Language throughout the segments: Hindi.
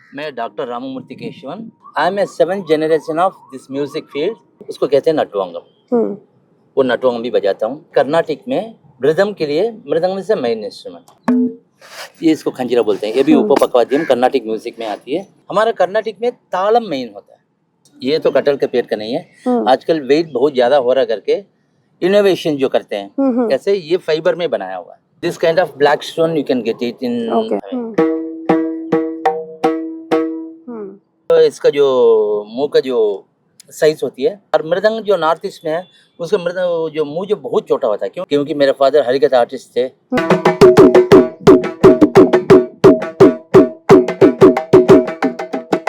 मैं doctor Rammurthy Keshavan. I am a 7th generation of this music field. उसको कहते हैं नटवंगम। वो नटवंगम भी बजाता हूँ। कर्नाटक में मृदंगम के लिए मृदंगम से मेन इंस्ट्रूमेंट, ये इसको खंजीरा बोलते हैं। ये भी उपपकवाद्यम कर्नाटक म्यूजिक में आती है। हमारा कर्नाटक में तालम मेन होता है। ये तो कटहल के पेट का नहीं है। आजकल वेट बहुत ज्यादा हो रहा करके इनोवेशन जो करते हैं, ऐसे ये फाइबर में बनाया हुआ है। This kind of black stone you can get it in. इसका जो मुंह का जो साइज होती है, और मृदंग जो नॉर्थ ईस्ट में है उसका मृदंग जो मुंह जो बहुत छोटा होता है। क्योंकि मेरे फादर हरिकथा आर्टिस्ट थे।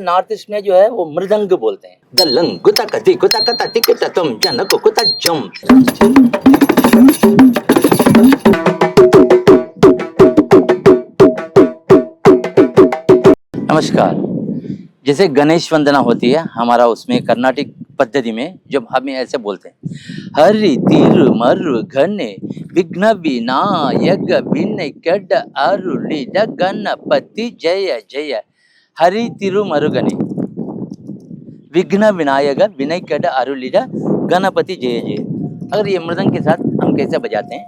नॉर्थ ईस्ट में जो है वो मृदंग बोलते हैं। दलंग गुता कति गुता कता टिकट तुम जन को कुता जम। नमस्कार। जैसे गणेश वंदना होती है हमारा, उसमें कर्नाटक पद्धति में जब हम ऐसे बोलते हैं, हरि तिरुमरु घने विघ्न विनायक विघ्नकड अरुलिड गणपति जय जय। हरि तिरुमरुगने विघ्न विनायक विघ्नकड अरुलिड गणपति जय जय। अगर ये मृदंग के साथ हम कैसे बजाते हैं,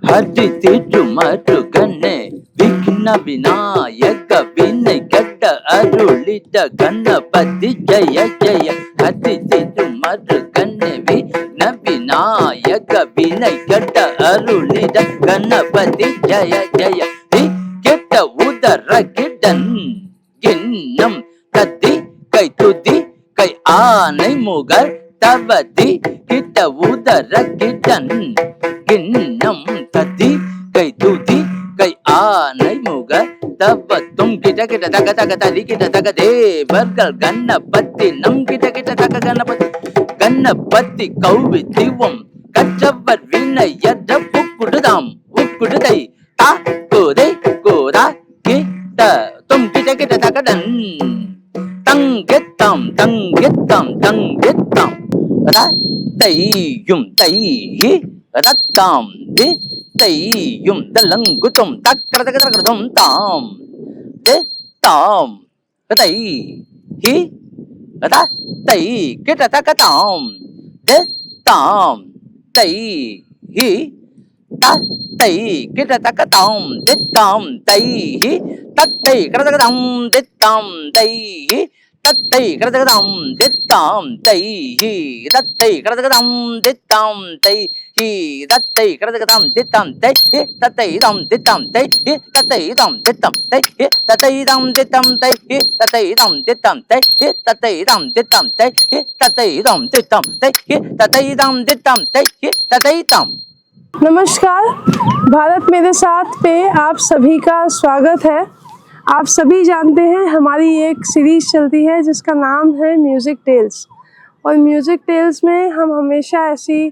हरि तिरुमरुगने विघ्न विनायक विघ्नकड अरुलिड गणपति जय जय। हरि तिरुमरुगने विघ्न विनायक विघ्नकड अरुलिड गणपति जय जय। केट उदर किडन गिन्नम तद्धि कै तुदि कै आनै मुगर तवदि किट उदर किडन गिन्नम तद्धि कै तुदि कै आनै मुगर तब तुम किट किट तक तक तदि किट तक दे बर्गल गणपति नम किट किट तक गणपति कौवि दिवम कच्चवर विनय पुकुडदाम उकुडदै ता कोदे कोदा किट तुम किट किट तक दन तंगेत्तम तैयुम तैहि रत्ताम दे तैयुम दलंगुतुम तक्रतक्रतम ताम दे ताम तैहि रता तै किट तक ताम दे ताम तैहि तै किट तक ताम दे ताम तैहि तत्तै कृतकदम दित्ताम तैहि तत्तै कृतकदम दित्ताम तैहि तत्तै कृतकदम दित्ताम तैहि तत्तै कृतकदम दित्ताम तैहि तत्तै दम दित्ताम तैहि तत्तै दम दित्ताम तैहि तत्तै दम दित्ताम तैहि तत्तै दम दित्ताम तैहि तत्तै दम दित्ताम तैहि तत्तै दम दित्ताम तैहि तत्तै दम दित्ताम तैहि तत्तै दम। नमस्कार, भारत मेरे साथ पे आप सभी का स्वागत है। आप सभी जानते हैं हमारी एक सीरीज़ चलती है जिसका नाम है म्यूज़िक टेल्स, और म्यूज़िक टेल्स में हम हमेशा ऐसी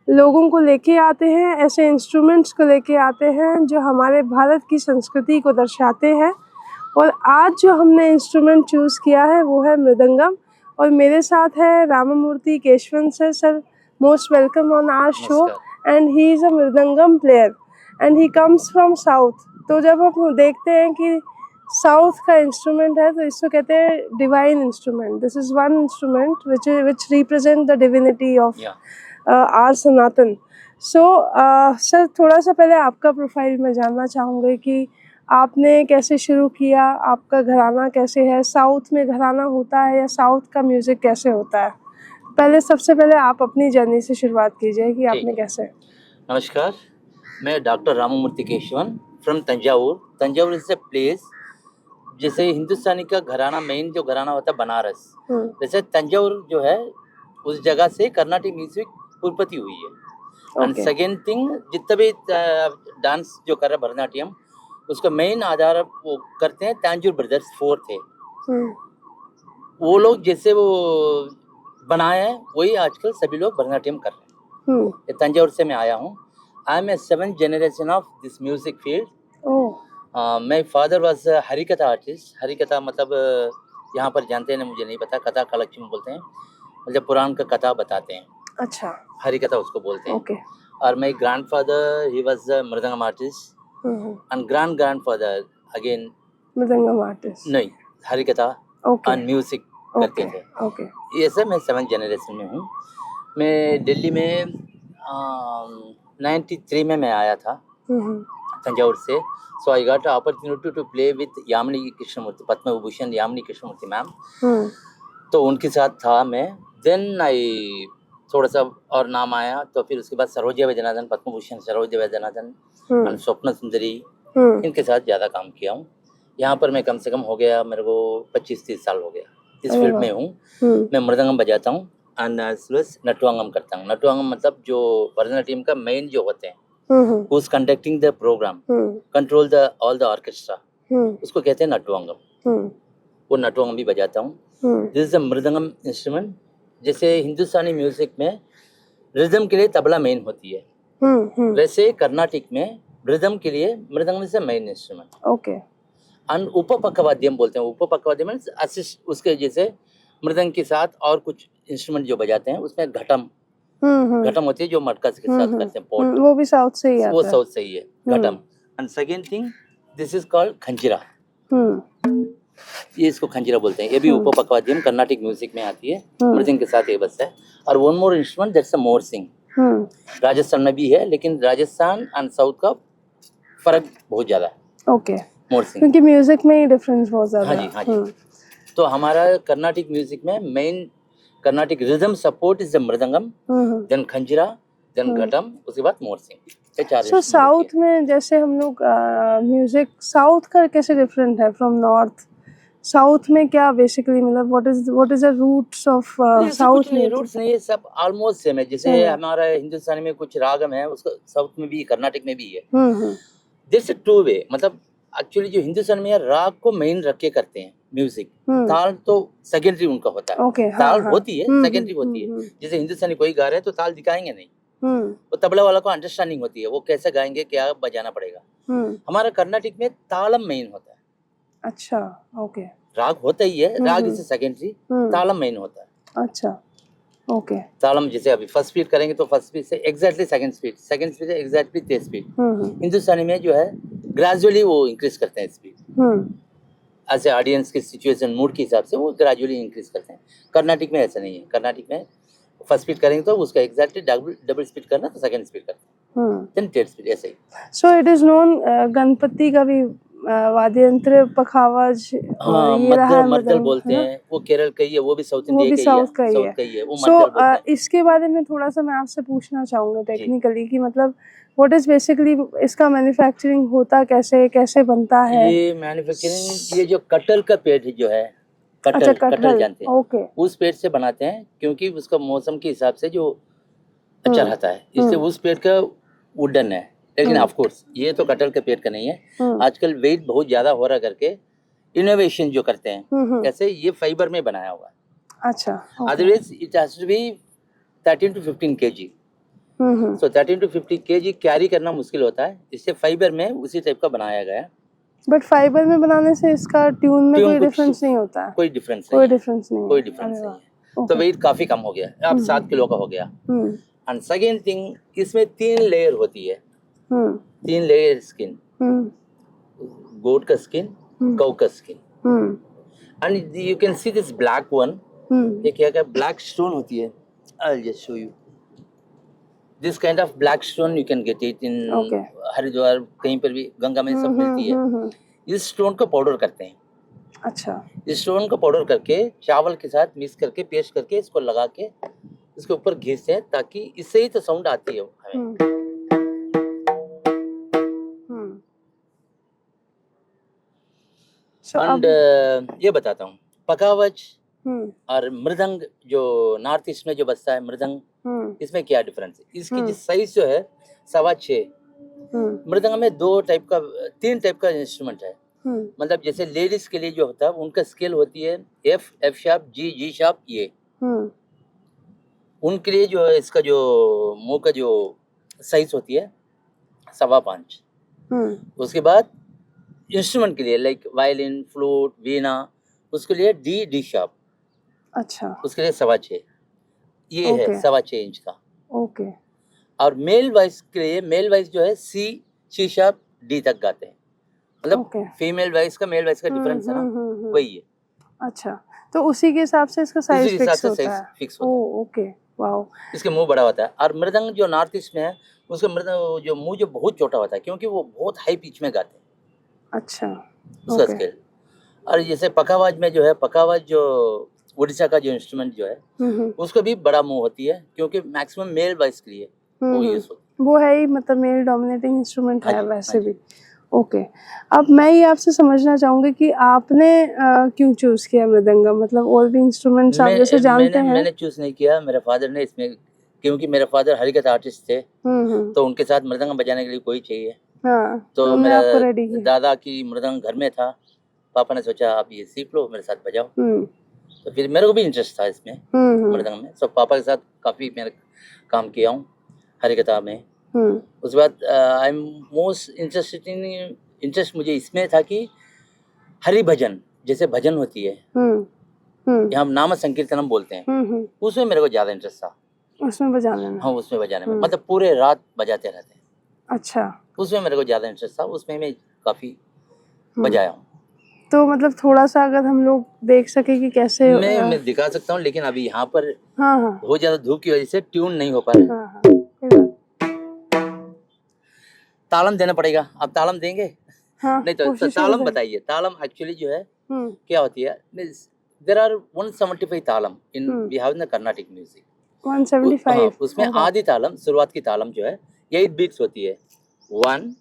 लोगों को लेके आते हैं, ऐसे इंस्ट्रूमेंट्स को लेके आते हैं जो हमारे भारत की संस्कृति को दर्शाते हैं। और आज जो हमने इंस्ट्रूमेंट चूज़ किया है वो है मृदंगम, और मेरे साथ है Rammurthy Keshavan sir. Sir, most welcome on our show. And he is a mridangam player and he comes from south. तो जब हम देखते हैं कि साउथ का इंस्ट्रूमेंट है तो इसको कहते हैं divine instrument. This is one instrument which represent the divinity of our Sanatan. So sir, थोड़ा सा पहले आपका प्रोफाइल मैं जानना चाहूँगी कि आपने कैसे शुरू किया, आपका घराना कैसे है, साउथ में घराना होता है या साउथ का म्यूज़िक कैसे होता है। पहले सबसे पहले आप अपनी जर्नी से शुरुआत कीजिए कि आपने कैसे। नमस्कार, मैं doctor Rammurthy Keshavan from Thanjavur. Thanjavur is a place, जैसे हिंदुस्तानी का घराना, मेन जो घराना होता है बनारस, जैसे तंजावुर जो है उस जगह से कर्नाटक म्यूजिक उत्पत्ति हुई है। एंड सेकेंड थिंग, जितना भी डांस जो कर रहा है भरतनाट्यम, उसका मेन आधार वो करते हैं तंजूर ब्रदर्स 4 थे। वो लोग जैसे वो बनाए हैं वही आजकल सभी लोग भरतनाट्यम कर रहे हैं। तंजावुर से मैं आया हूँ। I am a 7th generation of this music field. My father was Harikatha artist. Harikatha मतलब यहाँ पर जानते हैं मुझे नहीं पता, कथा कलेक्शन बोलते हैं, मतलब पुराण का कथा बताते हैं। अच्छा, हरिकथा उसको बोलते हैं। और my grandfather he was mridangam artist. And grandfather again mridangam artist. नहीं, हरिकथा ओके एंड म्यूजिक करते ओके थे। ओके ये सब मैं 7th जनरेशन में हूँ। मैं दिल्ली में 93 में मैं आया था तंजावुर से। So I got opportunity to play with Yamini Krishnamurthy, Padma Vibhushan Yamini Krishnamurthy ma'am. तो उनके साथ था मैं। देन आई थोड़ा सा और नाम आया, तो फिर उसके बाद सरोजा वैद्यनाथन, पद्म भूषण सरोजा वैद्यनाथन और स्वप्न सुंदरी, इनके साथ ज़्यादा काम किया हूँ। यहाँ पर मैं कम से कम हो गया, मेरे को 25-30 साल हो गया इस फील्ड में हूँ। मैं मृदंगम बजाता हूँ एंड नटवांगम करता हूँ। नटवांगम मतलब जो भरतनाट्यम का मेन जो होते हैं, who's conducting the program, control the all the orchestra, उसको कहते हैं नटवांगम। वो नटवांगम भी बजाता हूँ। This is a mridangam instrument. जैसे हिंदुस्तानी म्यूजिक में रिदम के लिए तबला मेन होती है, वैसे कर्नाटिक में रिदम के लिए mridangam is a main instrument. Okay and उपपकवाद्यम बोलते हैं। उपपकवाद्यम मीन्स असिस्ट, उसके जैसे मृदंग के साथ और कुछ इंस्ट्रूमेंट जो बजाते हैं उसमें घटम घटम होती है जो मटका के साथ करते हैं, पोट, वो भी साउथ से ही आता वो है। साउथ से ही है ghatam. And second thing this is called kanjira, ये इसको खंजिरा बोलते हैं। ये भी उपपकवाद्यम कर्नाटिक म्यूजिक में आती है, मृदंग के साथ ये बस है। और one more instrument that's a morsing, Rajasthan में भी है, लेकिन राजस्थान एंड साउथ का फर्क बहुत ज्यादा है। ओके मोरसिंग क्योंकि म्यूजिक में ही डिफरेंस बहुत ज्यादा हाँ जी हाँ जी। तो हमारा कर्नाटिक म्यूजिक में main Carnatic rhythm support is the mridangam, then kanjira, then ghatam, उसके बाद मोरसिंग। ये चार सो साउथ में जैसे हम लोग म्यूजिक साउथ का कैसे डिफरेंट है फ्रॉम नॉर्थ? साउथ में क्या बेसिकली मतलब what is the roots of south में? रूट्स नहीं है, सब ऑलमोस्ट सेम है। जैसे हमारा हिंदुस्तानी में कुछ रागम है, उसका साउथ में भी कर्नाटिक में भी है। दिस टू वे, मतलब एक्चुअली जो हिंदुस्तान में राग को मेन रख के करते हैं म्यूजिक, ताल तो सेकेंडरी उनका होता है। Okay, ताल हाँ, होती है, सेकेंडरी होती है। जैसे हिंदुस्तानी कोई गा रहे हैं तो ताल दिखाएंगे नहीं, वो तबला वाला को अंडरस्टैंडिंग होती है, वो कैसे गाएंगे, क्या बजाना पड़ेगा। हमारा कर्नाटिक में तालम मेन होता है। अच्छा ओके राग होता ही है, राग इसे सेकेंडरी, तालम मेन होता है। अच्छा ओके तालम जैसे अभी फर्स्ट स्पीड करेंगे तो फर्स्ट स्पीड से एग्जैक्टली सेकंड स्पीड से एग्जैक्टली थर्ड स्पीड। हिंदुस्तानी में जो है ग्रेजुअली वो इंक्रीज करते हैं स्पीड, ऐसे ऑडियंस के सिचुएशन मूड के हिसाब से वो ग्रेजुअली इंक्रीज करते हैं। कर्नाटिक में ऐसा नहीं है। कर्नाटिक में फर्स्ट स्पीड करेंगे तो उसका एग्जैक्टली डबल स्पीड करना, तो सेकंड स्पीड करना, देन थर्ड स्पीड, ऐसे ही। So it is known Ganapati का भी वाद्य यंत्र पखावज, हाँ, ये रहा है मद्दल बोलते हैं, वो केरल का ही है, वो भी साउथ वो इंडिया भी साउथ का ही है। वो सो मद्दल बोलते हैं। इसके बारे में थोड़ा सा मैं आपसे पूछना चाहूंगा टेक्निकली कि मतलब व्हाट इज बेसिकली इसका मैन्युफैक्चरिंग होता कैसे बनता है? ये मैन्युफैक्चरिंग, ये जो कटहल का पेड़ जो है, अच्छा कटहल जानते हैं, ओके उस पेड़ से बनाते हैं, क्योंकि उसका मौसम के हिसाब से जो अच्छा रहता है, इसलिए उस पेड़ का वुडन है। लेकिन ऑफ कोर्स ये तो कटहल के पेड़ का नहीं है। आजकल वेट बहुत ज्यादा हो रहा करके इनोवेशन जो करते हैं, ऐसे ये फाइबर में बनाया हुआ है। अच्छा otherwise it has to be 13 to 15 kg। So 13 to 50 kg carry करना मुश्किल होता है, इससे फाइबर में उसी टाइप का बनाया गया है। बट फाइबर में बनाने से इसका ट्यून में कोई डिफरेंस नहीं होता है? कोई डिफरेंस नहीं है। तो वेट काफी कम हो गया, अब 7 किलो का हो गया। एंड सेकेंड थिंग, इसमें 3 लेयर होती है, 3 लेयर स्किन, गोट का स्किन, कौ का skin, and you can see this black one. ये क्या ब्लैक स्टोन होती है, I will just show you. This kind of black stone you can get it in Haridwar, कहीं पर भी, गंगा में सब मिलती है। इस स्टोन को पाउडर करते हैं। अच्छा, इस स्टोन को पाउडर करके चावल के साथ मिक्स करके पेस्ट करके इसको लगा के इसके ऊपर घिसते हैं, ताकि इससे ही तो साउंड आती है हमें। एंड ये बताता हूँ, पकावज और मृदंग जो नॉर्थ ईस्ट में जो बजता है मृदंग, इसमें क्या डिफरेंस है? इसकी जो साइज जो है 6.25। मृदंग में 3 टाइप का इंस्ट्रूमेंट है। मतलब जैसे लेडीज के लिए जो होता है उनका स्केल होती है एफ शार्प, जी शार्प, ये। उनके लिए जो है इसका जो मुंह का जो साइज होती है 5.25। उसके बाद इंस्ट्रूमेंट के लिए लाइक वायलिन, फ्लूट, वीणा, उसके लिए डी शार्प। अच्छा, उसके लिए 6.25 ये है 6.25 इंच का। ओके। और मेल वॉइस के लिए, मेल वॉइस जो है सी शार्प, डी तक गाते हैं, मतलब ओके। फीमेल वॉइस का मेल वॉइस का डिफरेंस है ना, वही है। अच्छा, तो उसी के हिसाब से इसका इसी साइज हिसाब फिक्स से होता साइज है। फिक्स होता है। Oh okay, wow. इसके मुंह बड़ा होता है, और मृदंग जो नॉर्थ ईस्ट में है उसका मृदंग जो मुंह जो बहुत छोटा होता है, क्योंकि वो बहुत हाई पिच में गाते हैं अच्छा, उसका ओके। स्केल। और जैसे पखावाज में जो है, पखावाज जो उड़ीसा का जो इंस्ट्रूमेंट जो है उसको भी बड़ा मुंह होती है, क्योंकि मैक्सिमम मेल वॉइस के लिए वो यूज होती है। वो है ही, मतलब मेल डोमिनेटिंग इंस्ट्रूमेंट हाँ है जी, वैसे हाँ जी। भी। ओके, अब मैं ये आपसे समझना चाहूंगी कि आपने क्यों चूज किया मृदंगम, मतलब और भी इंस्ट्रूमेंट्स आप जैसे जानते हैं। मैंने चूज नहीं किया, मेरे फादर ने इसमें, क्योंकि मेरे फादर हरिकथा आर्टिस्ट थे, तो उनके साथ मृदंगम बजाने के लिए कोई चाहिए। हाँ, तो उन्होंने मेरा आपको रेडी किया। दादा की मृदंग घर में था, पापा ने सोचा आप ये सीख लो, मेरे साथ बजाओ। तो फिर मेरे को भी इंटरेस्ट था इसमें, मृदंग में। सब पापा के साथ काफ़ी मैं काम किया हूँ हरिकथा में। उसके बाद आई एम मोस्ट इंटरेस्ट मुझे इसमें था कि हरि भजन, जैसे भजन होती है, हम नाम संकीर्तनम बोलते हैं, उसमें मेरे को ज़्यादा इंटरेस्ट था। उसमें बजाने में? हाँ, उसमें बजाने में, मतलब पूरे रात बजाते रहते हैं। अच्छा, उसमें मेरे को ज़्यादा इंटरेस्ट था, उसमें मैं काफ़ी बजाया हूँ। तो मतलब थोड़ा सा अगर हम लोग देख सके कि कैसे। मैं दिखा सकता हूँ, लेकिन अभी यहाँ पर हाँ, बहुत ज़्यादा धूप की वजह से ट्यून नहीं हो पा रहा है। हाँ, कोई बात। तालम देना पड़ेगा, आप तालम देंगे? हाँ, नहीं तो कोशिश तालम करें। बताइए। तालम एक्चुअली जो है क्या होती है, there are 175 talam in we have in Carnatic music. 175। उसमें आदि तालम, शुरुआत की तालम जो है 8 बीट्स होती है, 1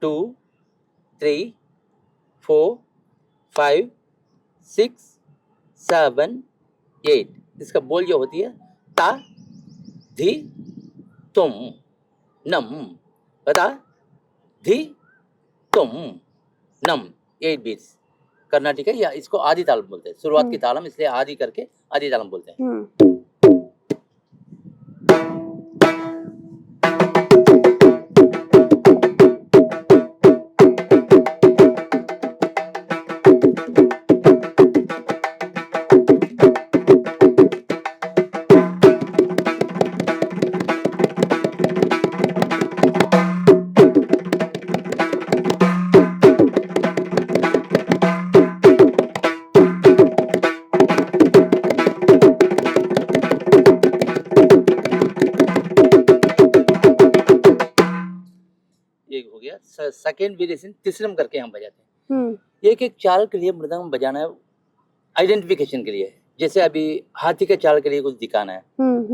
2 3 4 5 6 7 8। इसका बोल जो होती है ता धी तुम नम, बता धी तुम नम, 8 बीट्स कर्नाटिक है, या इसको आदि तालम बोलते हैं। शुरुआत की तालम इसलिए आदि करके आदि तालम बोलते हैं। ये हो गया सेकेंड वेरिएशन, तिसरम करके हम बजाते हैं। एक एक चाल के लिए मृदंगम बजाना है आइडेंटिफिकेशन के लिए, जैसे अभी हाथी के चाल के लिए कुछ दिखाना है,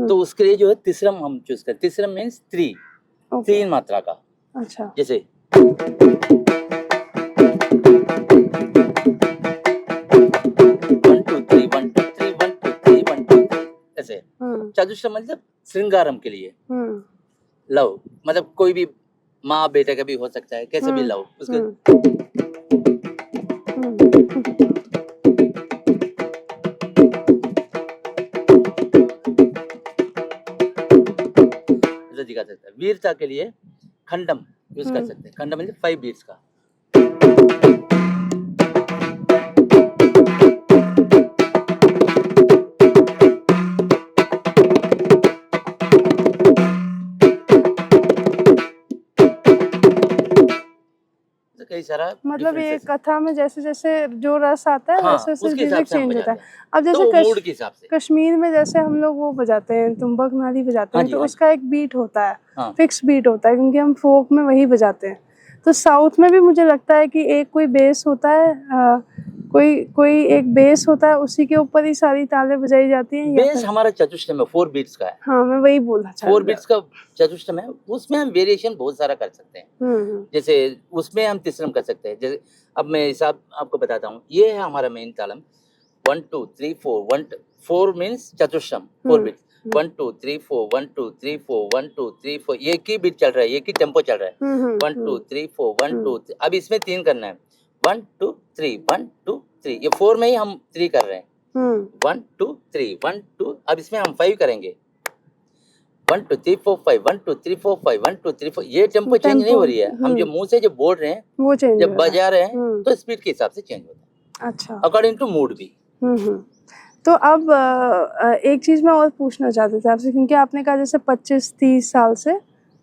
तो उसके लिए जो है तिसरम हम चूज करते हैं। तिसरम मीन्स 3, 3 मात्रा का। अच्छा, जैसे 1 2 3 1 2 3 1 2 3 1 2 3 ऐसे। चतुष्टयम मतलब श्रृंगारम के लिए, लव, मतलब कोई भी माँ बेटे का भी हो सकता है, कैसे भी लव उसके। दिखा सकता है। वीरता के लिए खंडम यूज कर सकते हैं। खंडम मतलब 5 बीट्स का। कई सारा मतलब ये कथा में जैसे जैसे जो रस आता है वैसे वैसे म्यूजिक चेंज होता है। अब जैसे तो मूड के हिसाब से कश्मीर में जैसे हम लोग वो बजाते हैं, तुम्बक नादी बजाते हैं, तो उसका एक बीट होता है, फिक्स बीट होता है, क्योंकि हम फोक में वही बजाते हैं। तो साउथ में भी मुझे लगता है कि एक कोई बेस होता है, कोई एक बेस होता है, उसी के ऊपर ही सारी तालें बजाई जाती हैं। बेस हमारा चतुष्टयम है, 4 बीट्स का है। हाँ, मैं वही बोलना चाह रही हूँ। 4 बीट्स का चतुष्टयम है, उसमें हम वेरिएशन बहुत सारा कर सकते हैं। जैसे उसमें हम तिसरम कर सकते हैं। जैसे अब मैं हिसाब आपको बताता हूँ, ये है हमारा मेन तालम 1 2 3 4 1 4 मीन्स चतुष्टयम 4 बीट्स 1 2 3 4 1 2 3 4 1 2 3 4, एक ही बीट चल रहा है, एक ही टेम्पो चल रहा है। 1 2 3 4 1 2 3। अब इसमें 3 करना है, 1 2 3 1 2 3। ये 4 में ही हम 3 कर रहे हैं, 1 2 3 1 2। अब इसमें हम 5 करेंगे, 1 2 3 4 5 1 2 3 4 5 1 2 3 4। ये टेम्पो चेंज नहीं हो रही है, हम जो मुंह से जो बोल रहे हैं वो चेंज, जब बजा रहे हैं तो स्पीड के हिसाब से चेंज होता है। अच्छा, अकॉर्डिंग टू मूड भी। तो अब एक चीज़ मैं और पूछना चाहती थी आपसे, क्योंकि आपने कहा जैसे 25-30 साल से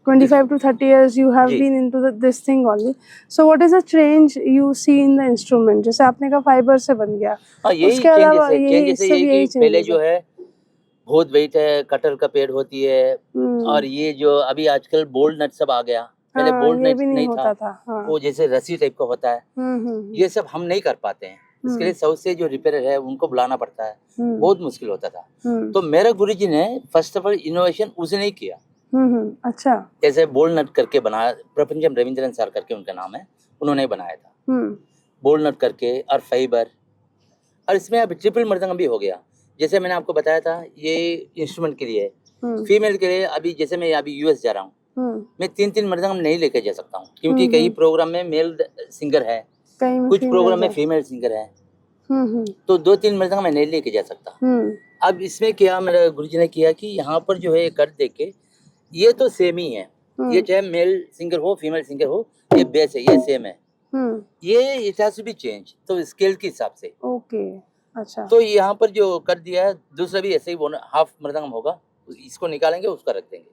25 to 30 years you have ji. been into this thing only. So what is the change you see in the instrument? जैसे आपने कहा फाइबर से बन गया, हाँ, यही उसके अलावा चेंजेस है। यही चेंजेस सब यही कि यही पहले changes जो है। है बहुत वेट है, कटहल का पेड़ होती है, और ये जो अभी आजकल बोल्ड नट सब आ गया। पहले हाँ, बोल्ड ये नट भी नहीं नहीं होता था, था। हाँ। वो जैसे रस्सी टाइप का होता है। ये सब हम नहीं कर पाते हैं। इसके लिए साउथ से जो रिपेयर है उनको बुलाना पड़ता है, बहुत मुश्किल होता था। तो मेरे गुरुजी ने फर्स्ट ऑफ ऑल इनोवेशन उसने ही किया। अच्छा। जैसे बोल्ड नट करके बनाया, प्रपंचम रविंद्रन सर करके उनका नाम है, उन्होंने बनाया था बोल्ड नट करके, और फाइबर। और इसमें अब ट्रिपल मृदंगम भी हो गया। जैसे मैंने आपको बताया था, ये इंस्ट्रूमेंट के लिए है। फीमेल के लिए अभी जैसे मैं अभी यूएस जा रहा हूँ, मैं 3-3 मृदंगम नहीं लेके जा सकता हूँ, क्योंकि कई प्रोग्राम में मेल सिंगर है, कुछ प्रोग्राम में फीमेल सिंगर है, तो 2-3 मृदंगम मैं नहीं लेके जा सकता। अब इसमें क्या मेरे गुरुजी ने किया कि यहाँ पर जो है कर दे के, ये तो सेम ही है, ये चाहे मेल सिंगर हो फीमेल सिंगर हो, ये बेस है, ये सेम है। ये it has to be change, तो स्केल के हिसाब से। ओके। अच्छा। तो यहाँ पर जो कर दिया है, दूसरा भी ऐसे ही बोना, हाफ मृदंगम होगा, इसको निकालेंगे, उसका रख देंगे।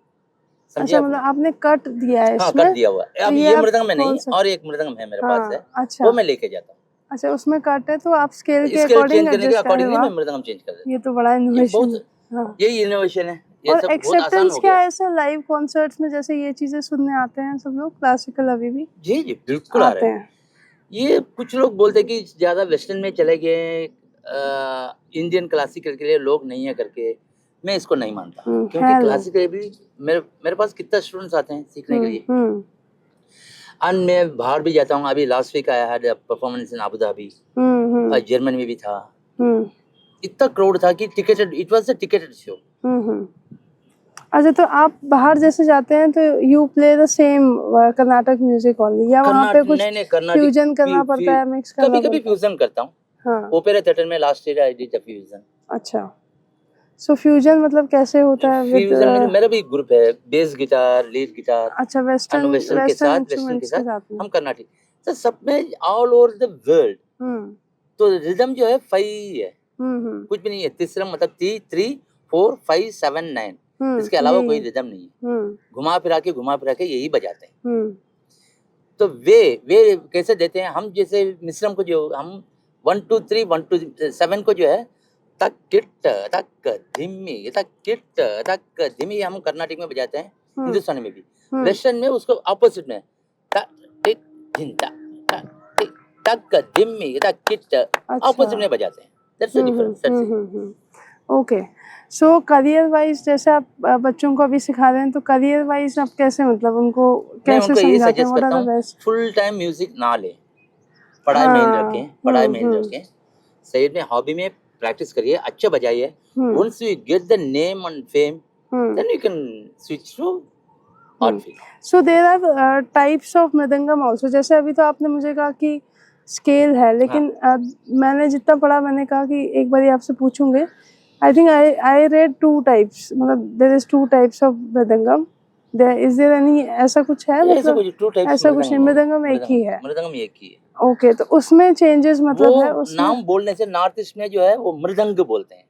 समझे अच्छा, मतलब आपने कट दिया है हाँ, इसमें? कर दिया हुआ है। तो अब ये आप मृदंगम में कौन नहीं, सा? और एक मृदंगम है मेरे पास है, अच्छा। वो मैं लेके जाता हूँ। अच्छा, उसमें कट है तो आप स्केल के स्केल अकॉर्डिंग चेंज करने के एडजस्ट अकॉर्डिंगली करें। मैं वाह, मृदंगम चेंज कर देता ये तो बड़ा हूँ। ये इनोवेशन बहुत, है। हाँ। यही इनोवेशन है, ये और सब बहुत आसान एक्सेप्टेंस हो क्या गया। है ऐसे लाइव कॉन्सर्ट्स में, जैसे ये चीजें सुनने आते हैं सब लोग क्लासिकल अभी भी जी जी बिल्कुल आ आते रहे हैं। हैं? ये कुछ लोग बोलते हैं कि ज्यादा वेस्टर्न में चले गए, इंडियन क्लासिकल के लिए लोग नहीं है करके। मैं इसको नहीं मानता, क्योंकि है लोग। क्लासिकल भी मेरे पास कितना स्टूडेंट्स आते हैं सीखने के लिए। एंड मैं बाहर भी जाता हूँ। अभी लास्ट वीक आया है परफॉर्मेंस इन अबू धाबी, और जर्मनी में भी था। इतना क्राउड था कि ticketed, it was a ticketed show. अच्छा, तो आप बाहर जैसे जाते हैं तो you play the same Karnataka music only, या वहाँ पे कुछ फ्यूजन करना पड़ता है, मिक्स करना कभी पड़ता कभी है? फ्यूजन करता हूँ। हाँ। ओपेरा थिएटर में last year I did fusion. अच्छा, सो फ्यूजन मतलब कैसे होता है? विद फ्यूजन में मेरा भी ग्रुप है, बेस गिटार, लीड गिटार, अच्छा, वेस्टर्न वेस्टर्न के साथ इंस्ट्रूमेंट्स के साथ में। हम कर्नाटिक, तो सब में ऑल ओवर द वर्ल्ड। तो रिदम जो है 5 है, कुछ भी नहीं है। तीसरा मतलब 3 3 4 5 7 9, इसके अलावा कोई रिदम नहीं है। घुमा फिरा के यही बजाते हैं। तो वे कैसे देते हैं? हम जैसे मिश्रम को जो हम 1 2 3 1 2 7 को जो है तक किट तक धिम्मी तक किट तक धिम्मी, हम कर्नाटक में बजाते हैं, हिंदुस्तानी में भी। वेस्टर्न में उसको ऑपोजिट में तक टिक धिंता तक टिक तक धिम्मी तक किट, ऑपोजिट में बजाते हैं। That's the difference. Okay. So career wise जैसे आप बच्चों को अभी सिखा रहे हैं, तो करियर वाइज आप कैसे, मतलब उनको मैं कैसे उनको यही समझाते हैं? सजेस्ट व्हाट करता आर द हूँ, बेस्ट? फुल टाइम म्यूजिक ना ले, पढ़ाई मेन रखें, पढ़ाई मेन रखें, साइड में हॉबी में प्रैक्टिस करिए, अच्छा बजाइए। Once you get the name and fame, then you can switch to art field. So there are types of mridangam also. जैसे अभी तो आपने मुझे कहा कि स्केल है, लेकिन मैंने जितना पढ़ा, मैंने कहा कि एक बार आपसे पूछूंगे। I think I read 2 types, मतलब there is 2 types of mridangam. There is there any, ऐसा कुछ है? मतलब ऐसा कुछ नहीं, मृदंगम एक ही है। मृदंगम एक ही है। ओके, तो उसमें चेंजेस मतलब है उसमें? नाम बोलने से नॉर्थ ईस्ट में जो है वो मृदंग बोलते हैं।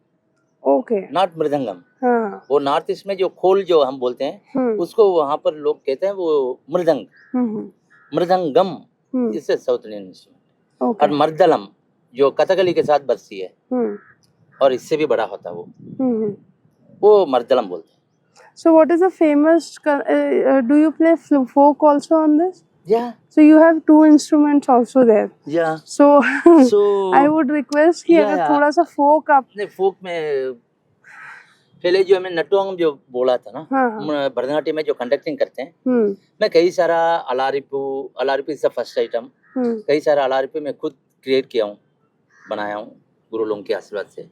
ओके। नॉट मृदंगम। हाँ। वो नॉर्थ ईस्ट में जो खोल जो हम बोलते हैं, उसको वहाँ पर लोग कहते हैं वो मृदंग। मृदंगम इससे साउथ इंडियन इंस्ट्रूमेंट। और मर्दलम जो कथकली के साथ बजती है, और इससे भी बड़ा होता है वो मर्दलम बोलते हैं। So what is the famous, do you play folk also on this? Yeah. So you have 2 instruments also there. Yeah. So So I would request कि अगर थोड़ा सा folk आप फोक में पहले जो हमें नटुआंग जो बोला था ना, भरतनाट्यम में जो कंडक्टिंग करते हैं, मैं कई सारा alarippu is the first item. कई सारा अलारिपू मैं खुद क्रिएट किया हूँ, बनाया हूँ गुरु लोगों के आशीर्वाद से।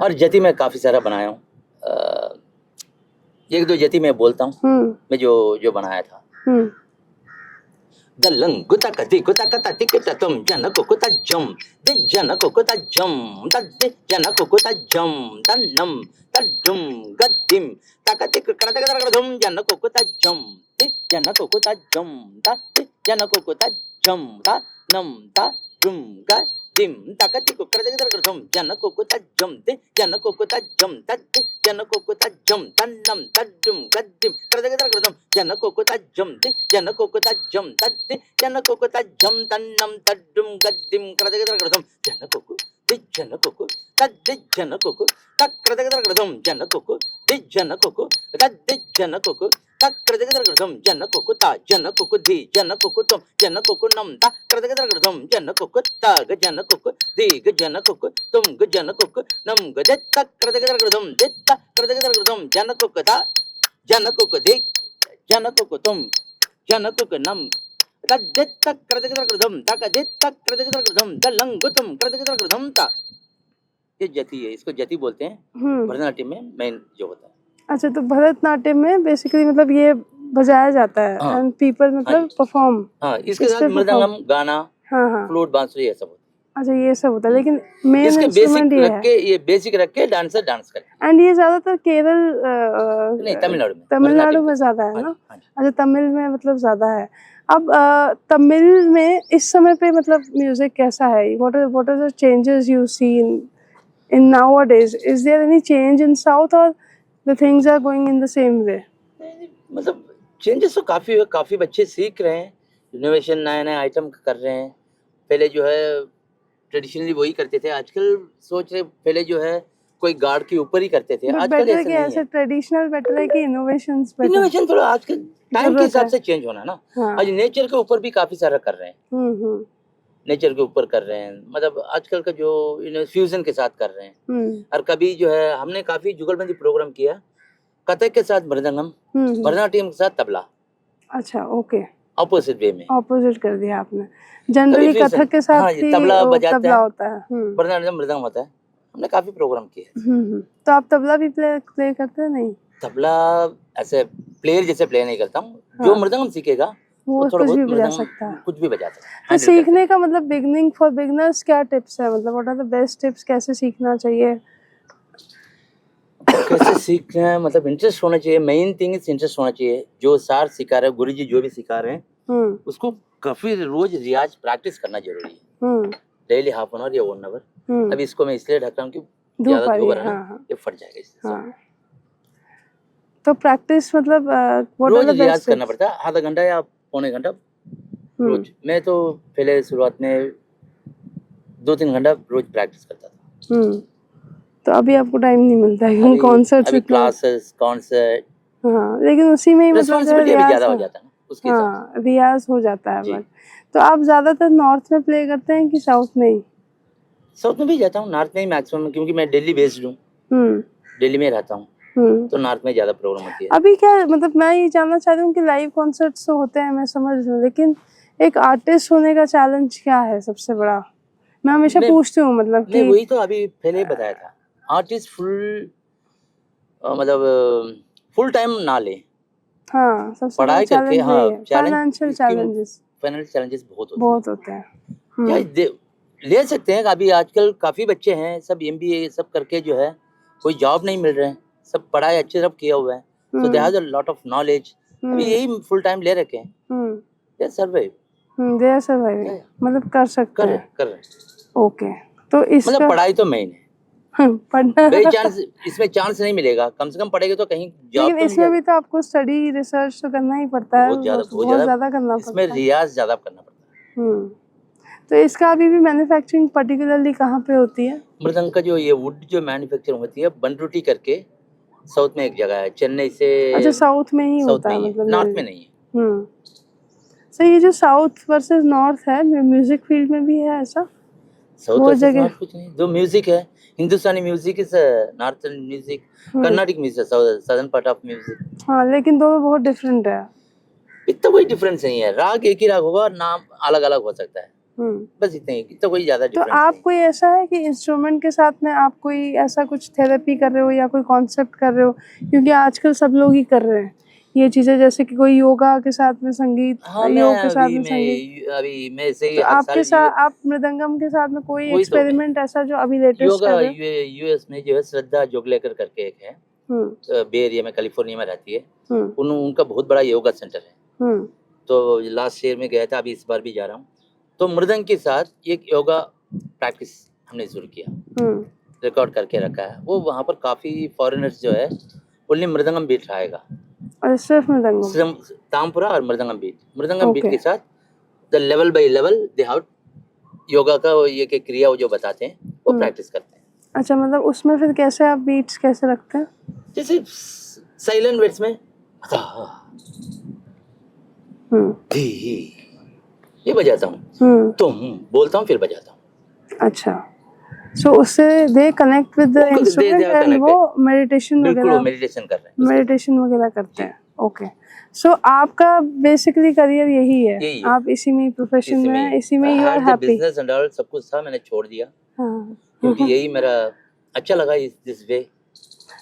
और जति में काफी सारा बनाया हूँ, 1-2 जति मैं बोलता हूँ मैं जो बनाया था। दलंग गुता कति गुता कता टिकट तुम जन को कुता जम दे जन को कुता जम दे जन को कुता जम तन्नम तड्डुम गद्दिम तकति कड़तकड़तकड़दुम जन को कुता जम दे जन को कुता जम दे जन को कुता जम ता नम ता दुम दिम तक तिक कृदगदगदम जनको को तज्जम ते जनको को तज्जम तत्ते जनको को तज्जम तन्नम तद्दुम गद्दिम कृदगदगदम जनको को तज्जम ते जनको को तज्जम तत्ते जनको को तज्जम तन्नम तद्दुम गद्दिम कृदगदगदम जनको को दिज्जनको तद्दिज्जनको तक्रदगदगदम जनको दिज्जनको तद्दिज्जनको तक्रदगदगदम जनको ता जनको धी जनको तुम जनको नम ता कृदगदगदम जनको ताग जनको दीग जनको तुम ग जनको नम ग दित्ता कृदगदगदम दित्ता कृदगदगदम जनको ता जनको धी जनको तुम जनको नम तद्दित्ता कृदगदगदम तक दित्ता कृदगदगदम दलंगुतम कृदगदगदम ता। ये जति है, इसको जति बोलते हैं भरतनाट्यम में मेन जो होता है। अच्छा, तो भरतनाट्यम में बेसिकली मतलब ये बजाया जाता है हाँ। एंड पीपल मतलब परफॉर्म। हाँ, इसके साथ मृदंगम, गाना, हाँ फ्लूट, बांसुरी ये सब होता है। अच्छा, ये सब होता है, लेकिन मेन इसके इंस्ट्रूमेंट ये है। ये बेसिक रख के डांसर डांस करे। एंड ये ज्यादातर केरल नहीं, तमिलनाडु में, तमिलनाडु में ज्यादा है हाँ ना। जी, हाँ जी। अच्छा, तमिल में मतलब ज्यादा है। अब तमिल में इस समय पे मतलब म्यूजिक कैसा है? What are the changes you see in nowadays? Is there any change in south or the things are going in the same way? मतलब चेंजेस तो काफी बच्चे सीख रहे हैं, इनोवेशन नए आइटम कर रहे हैं। पहले जो है ट्रेडिशनली वही करते थे, आजकल सोच रहे पहले जो है कोई गार्ड के ऊपर ही करते थे, आजकल ऐसा नहीं है। ट्रेडिशनल बेटर है कि इनोवेशंस बेटर? इनोवेशन थोड़ा आजकल टाइम के हिसाब से चेंज होना ना। हाँ। आज नेचर के ऊपर भी काफी सारा कर रहे हैं, नेचर के ऊपर कर रहे हैं, मतलब आजकल का जो फ्यूजन के साथ कर रहे हैं। और कभी जो है हमने काफी जुगलबंदी प्रोग्राम किया, कथक के साथ मृदंगम, भरतनाट्यम के साथ तबला। अच्छा, ओके, ऑपोजिट वे में ऑपोजिट कर दिया आपने। जनरली कथक के साथ हाँ, ही तबला बजाते तबला हैं, होता है, भरतनाट्यम मृदंगम होता है। हमने काफी प्रोग्राम किए। तो आप तबला भी प्ले करते हैं? नहीं, तबला ऐसे प्लेयर जैसे प्ले नहीं करता हूँ। जो मृदंगम सीखेगा वो थोड़ा कुछ भी बहुत बजा मृदंगम सकता है, कुछ भी बजा सकता है। तो सीखने का मतलब बिगनिंग फॉर बिगनर्स क्या टिप्स है? मतलब what are the best tips, कैसे सीखना चाहिए? कैसे सीखना है, मतलब इंटरेस्ट होना चाहिए, मेन थिंग इज इंटरेस्ट होना चाहिए। जो सर सिखा रहे हैं, गुरुजी जो भी सिखा रहे हैं, उसको काफी रोज रियाज प्रैक्टिस करना जरूरी है। डेली हाफ एन आवर या 1 आवर। अब इसको मैं इसलिए ढक रहा हूँ कि ज्यादा धूप रहा है, ये फट जाएगा इससे। तो प्रैक्टिस मतलब रोज रियाज करना पड़ता है, आधा घंटा या पौने घंटा रोज। मैं तो पहले शुरुआत में 2-3 घंटा रोज प्रैक्टिस करता था। तो अभी आपको टाइम नहीं मिलता है कॉन्सर्ट अभी क्लासेस, कॉन्सर्ट। हाँ, लेकिन उसी में ही मतलब ज्यादा हो जाता है ना उसके हिसाब से। हाँ, रियाज हो जाता है। बट तो आप ज्यादातर नॉर्थ में प्ले करते हैं कि साउथ में ही? साउथ में भी जाता हूँ, नॉर्थ में ही मैक्सिमम, क्योंकि मैं दिल्ली बेस्ड हूँ, दिल्ली में रहता हूँ, तो नॉर्थ में ज्यादा प्रोग्राम होती है। अभी क्या मतलब मैं ये जानना चाहती हूँ कि लाइव कॉन्सर्ट्स तो होते हैं, मैं समझ रही हूँ, लेकिन एक आर्टिस्ट होने का चैलेंज क्या है सबसे बड़ा? मैं हमेशा पूछती हूँ, मतलब कि वही तो अभी पहले बताया था, आर्टिस्ट मतलब फुल टाइम ना ले। हाँ, सबसे पढ़ाई करके, हाँ, फाइनेंशियल चैलेंजेस बहुत होते हैं। ले सकते हैं, अभी आजकल काफी बच्चे हैं सब MBA सब करके जो है कोई जॉब नहीं मिल रहे हैं, सब पढ़ाई अच्छे सब किया हुआ है, so they have a lot of knowledge। अभी यही फुल टाइम ले रखे हैं, they survive, मतलब कर सकते हैं, कर रहे हैं। ओके, तो इसका मतलब पढ़ाई तो मेन है, पढ़ना चांस इसमें चांस नहीं मिलेगा, कम से कम पढ़ेगे तो कहीं जॉब। लेकिन इसमें भी तो आपको स्टडी रिसर्च तो करना ही पड़ता है, बहुत ज्यादा करना पड़ता है, इसमें रियाज ज्यादा करना पड़ता है। तो इसका अभी भी मैन्युफैक्चरिंग पर्टिकुलरली कहाँ पे होती है? मृदंग का जो ये वुड जो मैन्युफैक्चरिंग होती है बनरूटी करके, साउथ में एक जगह है, चेन्नई से। अच्छा, साउथ में ही होता है, मतलब नॉर्थ में नहीं है। सो ये जो साउथ वर्सेस नॉर्थ है, म्यूजिक फील्ड में भी है ऐसा? साउथ वर्सेस नॉर्थ कुछ नहीं, जो म्यूजिक है, Hindustani music is northern music, Carnatic music southern part of music. हाँ, लेकिन दोनों बहुत डिफरेंट है। इतना कोई डिफरेंस नहीं है, राग एक ही राग होगा, नाम अलग अलग हो सकता है, बस इतना ही, इतना कोई ज्यादा डिफरेंस नहीं। तो आप कोई ऐसा है कि इंस्ट्रूमेंट के साथ में आप कोई ऐसा कुछ थेरेपी कर रहे हो या कोई कॉन्सेप्ट कर रहे हो? क्योंकि आजकल सब लोग ही कर रहे हैं ये चीजें, जैसे कि कोई योगा के साथ में संगीत, योग के साथ में संगीत। अभी मैं से तो आपके साथ, आप मृदंगम के साथ में कोई एक्सपेरिमेंट ऐसा जो अभी लेटेस्ट कर रहे हो? यूएस में जो है श्रद्धा जोगलेकर करके एक है, बे एरिया में, कैलिफोर्निया में रहती है, उनका बहुत बड़ा योगा सेंटर है। तो लास्ट ईयर में गया था, अभी इस बार भी जा रहा हूँ। तो मृदंग के साथ एक योगा प्रैक्टिस हमने शुरू किया, हम्म, रिकॉर्ड करके रखा है। वो वहाँ पर काफ़ी फॉरेनर्स जो है ओनली मृदंगम बीट रहेगा, और सिर्फ मृदंगम। तामपुरा और मृदंगम बीट ओके। के साथ the level by level they how yoga का वो ये कि क्रिया वो जो बताते हैं वो प्रैक्टिस करते हैं। अच्छा, मतलब उसमें फिर कैसे आप बीट्स कैसे रखते हैं? जैसे साइलेंट वर्ड्स में हम्म, धी ये बजाता हूँ, तुम बोलता हूँ फिर बजाता हूँ। अच्छा। सो उससे दे कनेक्ट विद द वो they इंस्ट्रूमेंट are एंड वो connected। मेडिटेशन बिल्कुल वो वगैरह मेडिटेशन कर रहे हैं उसके मेडिटेशन वगैरह करते हैं। ओके। सो आपका बेसिकली करियर यही है, यही है। आप इसी में प्रोफेशन इसी में में हैं, इसी में you are had the happy. business and all सब कुछ था, मैंने छोड़ दिया हाँ। क्योंकि यही मेरा अच्छा लगा इस this way.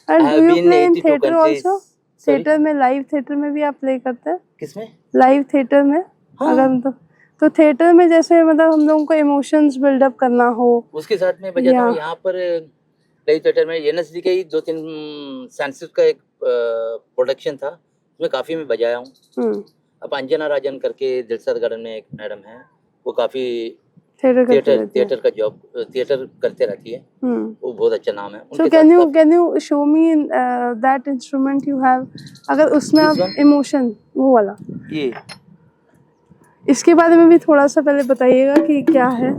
And I do have you been play in 82 theatre countries। Also? Sorry? Theatre में, लाइव थिएटर में भी आप प्ले करते हैं? किसमें? लाइव थिएटर में हाँ। अगर तो थिएटर में जैसे मतलब हम लोगों को इमोशंस बिल्डअप करना हो उसके साथ में बजाता या हूँ। यहाँ पर लाइव थिएटर में एनएसडी के ही 2-3 संस्कृत का एक प्रोडक्शन था, उसमें काफ़ी मैं बजाया हूँ। हम्म, अब अंजना राजन करके दिलसद गार्डन में एक मैडम है, वो काफ़ी थिएटर करते रहते हैं। थिएटर का जॉब थिएटर करते रहती है, हम्म। वो बहुत अच्छा नाम है। So उनके can साथ you show me that instrument you have? अगर उसमें This आप one? इमोशन वो वाला, ये इसके बारे में भी थोड़ा सा पहले बताइएगा कि क्या है।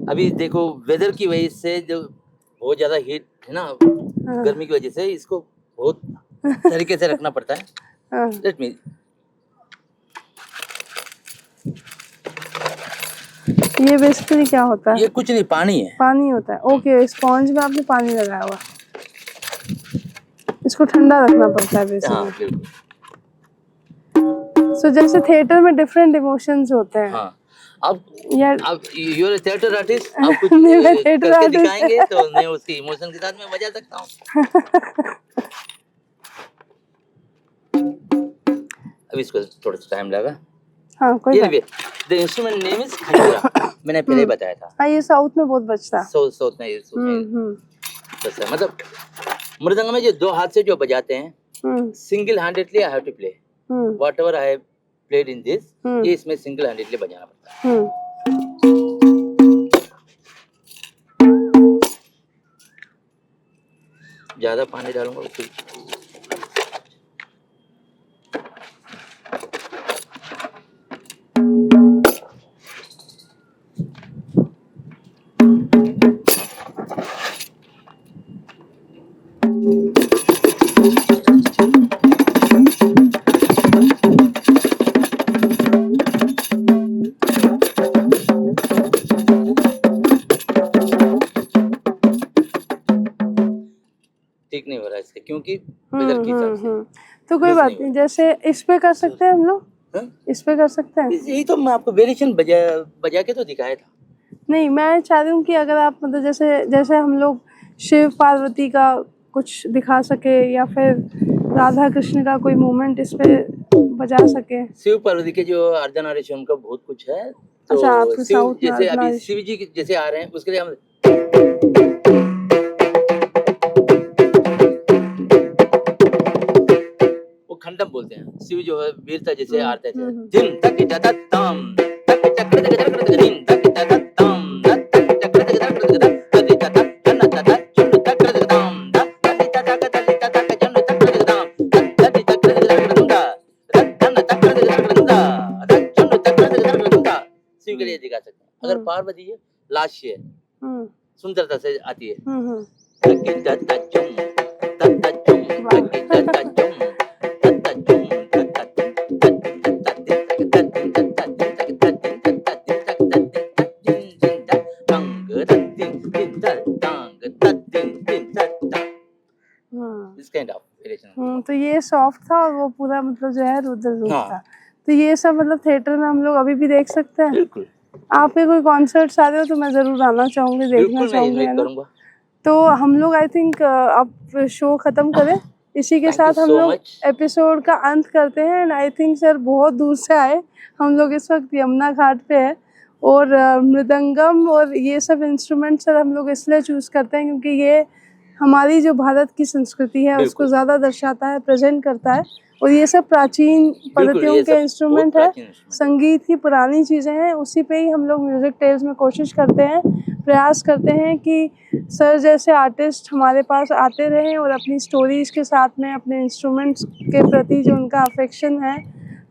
अभी देखो वेदर की वजह से जो बहुत ज़्यादा हीट है ना, हाँ, गर्मी की वजह से इसको बहुत तरीके से रखना पड़ता है। हाँ। लेट मी ये बेसिकली क्या होता है? ये कुछ नहीं, पानी है। पानी होता है। ओके, स्पॉन्ज में आपने पानी लगाया हुआ, इसको ठंडा रखना पड़ता है हाँ बेसिकली। बिल्कुल। सो जैसे थिएटर में डिफरेंट इमोशंस होते हैं। हाँ अब यार यू आर थिएटर आर्टिस्ट, आप कुछ नहीं, मैं theater करके artist दिखाएंगे तो मैं उसके इमोशन के साथ में बजा सकता हूँ। अब इसको थोड़ा सा टाइम लगा। हाँ, कोई ये बात। देखिए, द इंस्ट्रूमेंट नेम इज खंजरा। मैंने पहले ही बताया था। हाँ, ये साउथ में बहुत बचता है। साउथ में बस है। मतलब मृदंग में जो 2 हाथ से जो बजाते हैं, single handedly I have to play whatever I have played in this, ये इसमें सिंगल हैंडेडली बजाना पड़ता है। ज्यादा पानी डालूंगा तो ठीक नहीं हो रहा है इससे, क्योंकि वेदर के हिसाब से। तो कोई बस बात नहीं नहीं, जैसे इस पे कर सकते हैं हम लोग, हाँ? इस पे कर सकते हैं। यही तो मैं आपको वेरिएशन बजा के तो दिखाया था। नहीं, मैं चाह रही हूँ कि अगर आप मतलब जैसे जैसे हम लोग शिव पार्वती का कुछ दिखा सके या फिर राधा कृष्ण का कोई मूवमेंट इस पे बजा सके। शिव पार्वती के जो अर्धनारीश्वरम का बहुत कुछ है। तो अच्छा, आपके शिव साउथ में जैसे अभी अर्धनारीश्वर। शिव जी जैसे आ रहे हैं उसके लिए हम वो खंडम बोलते हैं। शिव जो है वीरता जैसे आरते थे, दिन तक जदतम तक चक्र जगत दिन तक जदतम तक चक्र जगत तक तक जन तक चुन तक जगतम तक तक तक तक जन तक जगतम तक तक जगतम रतन तक जगतम रत चुन तक जगतम। शिव के लिए दिखा सकते हैं। अगर पार्वती है लास्य सुंदरता से आती है। तक तक चुम तक तक चुम तक तक चुम तो ये सॉफ्ट था और वो पूरा मतलब जो है रुद्र रूप हाँ। था। तो ये सब मतलब थिएटर में हम लोग अभी भी देख सकते हैं। बिल्कुल आपके कोई कॉन्सर्ट्स आ रहे हो तो मैं जरूर आना चाहूंगी, देखना बिल्कुल मैं चाहूंगी, है इन्वाइट ना। करूंगा। तो हम लोग आई थिंक अब शो खत्म करें, इसी के Thank you साथ हम so लोग much। एपिसोड का अंत करते हैं। एंड आई थिंक सर बहुत दूर से आए, हम लोग इस वक्त यमुना घाट पे है और मृदंगम और ये सब इंस्ट्रूमेंट सर हम लोग इसलिए चूज करते हैं क्योंकि ये हमारी जो भारत की संस्कृति है उसको ज़्यादा दर्शाता है, प्रेजेंट करता है। और ये सब प्राचीन पद्धतियों ये के सब इंस्ट्रूमेंट बहुत है, प्राचीन instrument है। संगीत की पुरानी चीज़ें हैं, उसी पे ही हम लोग म्यूजिक टेल्स में कोशिश करते हैं प्रयास करते हैं कि सर जैसे आर्टिस्ट हमारे पास आते रहें और अपनी स्टोरीज़ के साथ में अपने इंस्ट्रूमेंट्स के प्रति जो उनका अफेक्शन है,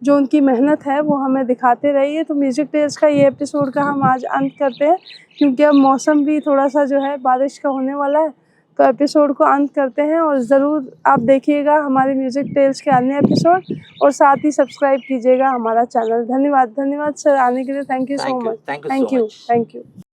जो उनकी मेहनत है, वो हमें दिखाते रहिए। तो म्यूज़िक टेल्स का ये एपिसोड का हम आज अंत करते हैं, क्योंकि अब मौसम भी थोड़ा सा जो है बारिश का होने वाला है। तो एपिसोड को अंत करते हैं और ज़रूर आप देखिएगा हमारे म्यूज़िक टेल्स के अन्य एपिसोड, और साथ ही सब्सक्राइब कीजिएगा हमारा चैनल। धन्यवाद सर आने के लिए। Thank you so much. Thank you so much. Thank you.